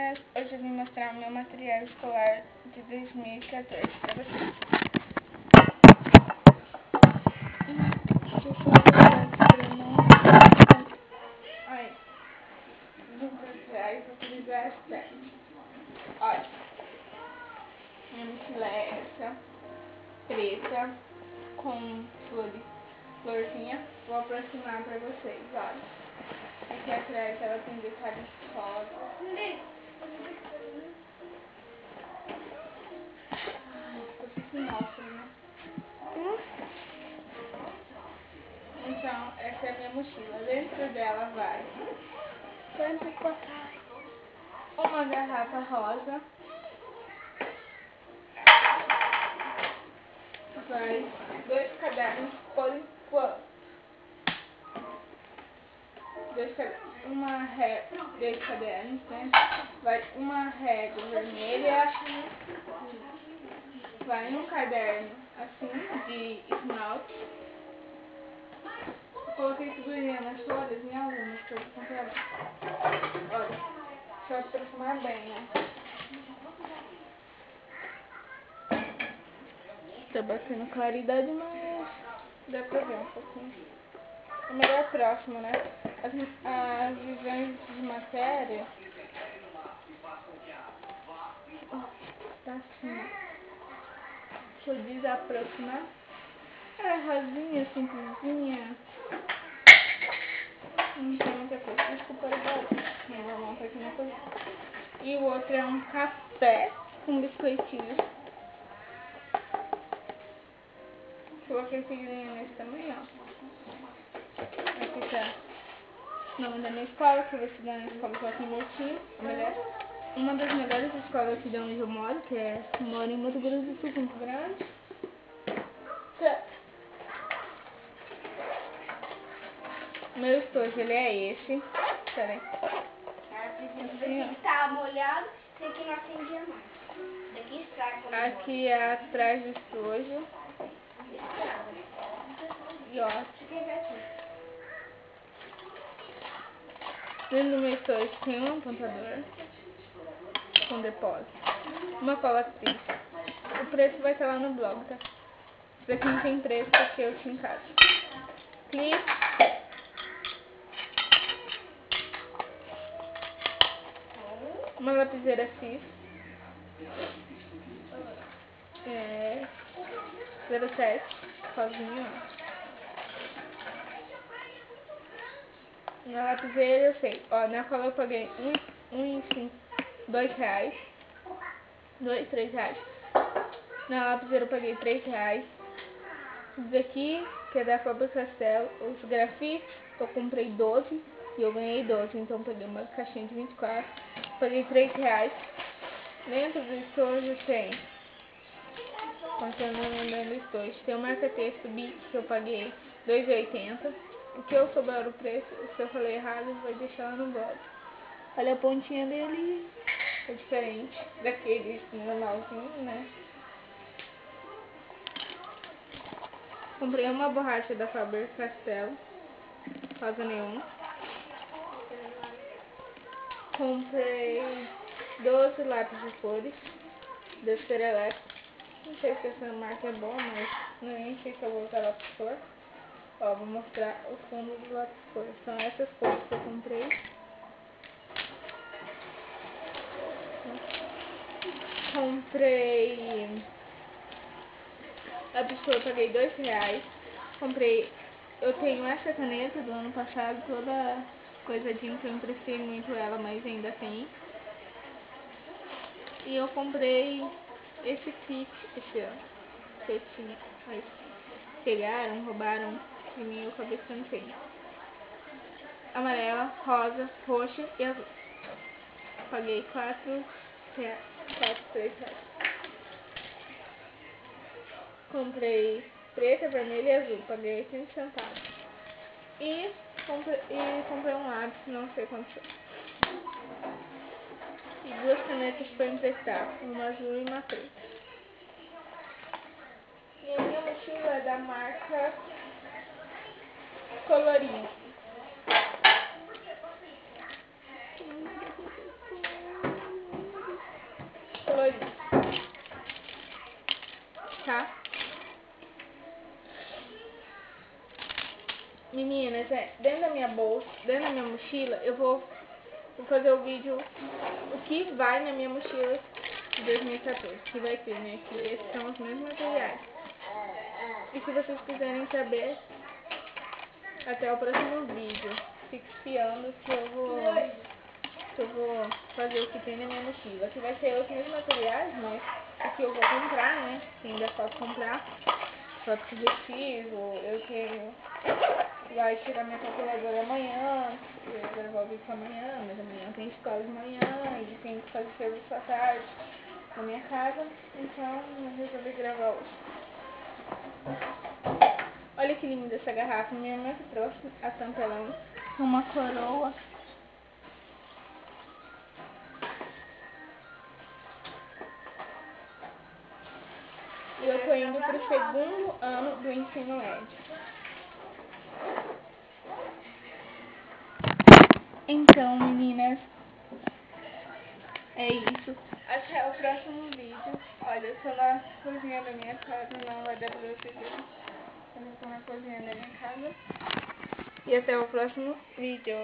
meninas, hoje eu vim mostrar o meu material escolar de 2014 pra vocês. Olha, vim pra trás, vou utilizar as pernas. Olha, minha mochila é essa, preta, com florzinha. Vou aproximar pra vocês, olha. Aqui atrás ela tem detalhes rosas. Então, essa é a minha mochila. Dentro dela vai uma garrafa rosa, vai 2 cadernos por enquanto, 2 cadernos, né? Vai uma régua vermelha, vai um caderno assim de esmalte. Coloquei figurinha nas folhas em algumas que eu comprei lá. Olha, deixa eu aproximar bem, né? Tá batendo claridade, mas dá pra ver um pouquinho. É melhor próximo, né? As visões de matéria tá assim. Deixa eu desaproximar. É rosinha, simplesinha. Não tem muita coisa. Desculpa o barulho. Não vou montar aqui na coisa. E o outro é um café com biscoitinho. Coloquei figurinha nesse também, ó. Aqui tá o nome da minha escola, que eu vou estudar na escola Joaquim Moutinho, uma das melhores escolas aqui de onde eu moro, que é, moro em Mato Grosso do Sul, Campo Grande. Tá. Meu estojo, ele é esse. Peraí. Aqui tá molhado, esse aqui não acendia mais. Esse aqui estraga. Aqui é atrás do estojo. E ó. Dentro do meu estojo tem um apontador com depósito, uma cola triste. O preço vai estar lá no blog, tá? Isso aqui não tem preço porque eu tinha em casa. Clipe. Uma lapiseira Cis. 07, sozinho, ó. Na lapiseira eu sei, ó, na cola eu paguei R$2, 3 reais. Na lapiseira eu paguei R$3. Isso daqui, que é da Faber-Castell, os grafites, eu comprei 12 e eu ganhei 12, então eu peguei uma caixinha de 24, paguei R$3. Dentro do estojo tem, continuando andando o estojo, tem o marca-texto Bic que eu paguei R$2,80. O que eu souber o preço, se eu falei errado, vai deixar lá no blog. Olha a pontinha dele, é diferente daquele normalzinho, né? Comprei uma borracha da Faber-Castell, rosa neon. Comprei 12 lápis de cores, da Cerelac. Não sei se essa marca é boa, mas nem sei se eu vou usar lápis de cor. Ó, vou mostrar o fundo do lápis de cor. São essas cores que eu comprei. Comprei lápis de cor, eu paguei R$2. Comprei, eu tenho essa caneta do ano passado, toda coisadinha que eu emprestei muito ela, mas ainda tem. E eu comprei esse kit, esse ó, que eu tinha, mas pegaram, roubaram de mim, eu acabei ficando sem. Amarela, rosa, roxa e azul. Paguei R$3. Comprei preta, vermelha e azul, paguei 80 centavos. E comprei um lápis, não sei quanto foi. E 2 canetas para emprestar, uma azul e uma preta. E a minha mochila é da marca Colorinho. chouriço. Tá? Meninas, dentro da minha bolsa, dentro da minha mochila, eu vou fazer o vídeo o que vai na minha mochila de 2014, que vai ter, né? Que esses são os mesmos materiais. E se vocês quiserem saber, até o próximo vídeo, fique espiando que eu vou fazer o que tem na minha mochila. Que vai ser os mesmos materiais, mas o que eu vou comprar, né? Que ainda falta comprar. Foto corretivo, eu tenho... Vai tirar minha calculadora amanhã, eu vou levar o vídeo amanhã, mas amanhã tem escola de manhã e tem que fazer serviço à tarde na minha casa, então eu resolvi gravar hoje. Olha que linda essa garrafa, minha irmã que trouxe a tampelão, uma coroa. E eu tô indo pro 2º ano do ensino médio. Então, meninas, é isso. Até o próximo vídeo. Olha, eu tô na cozinha da minha casa, não vai dar pra vocês verem. Eu tô na cozinha da minha casa. E até o próximo vídeo.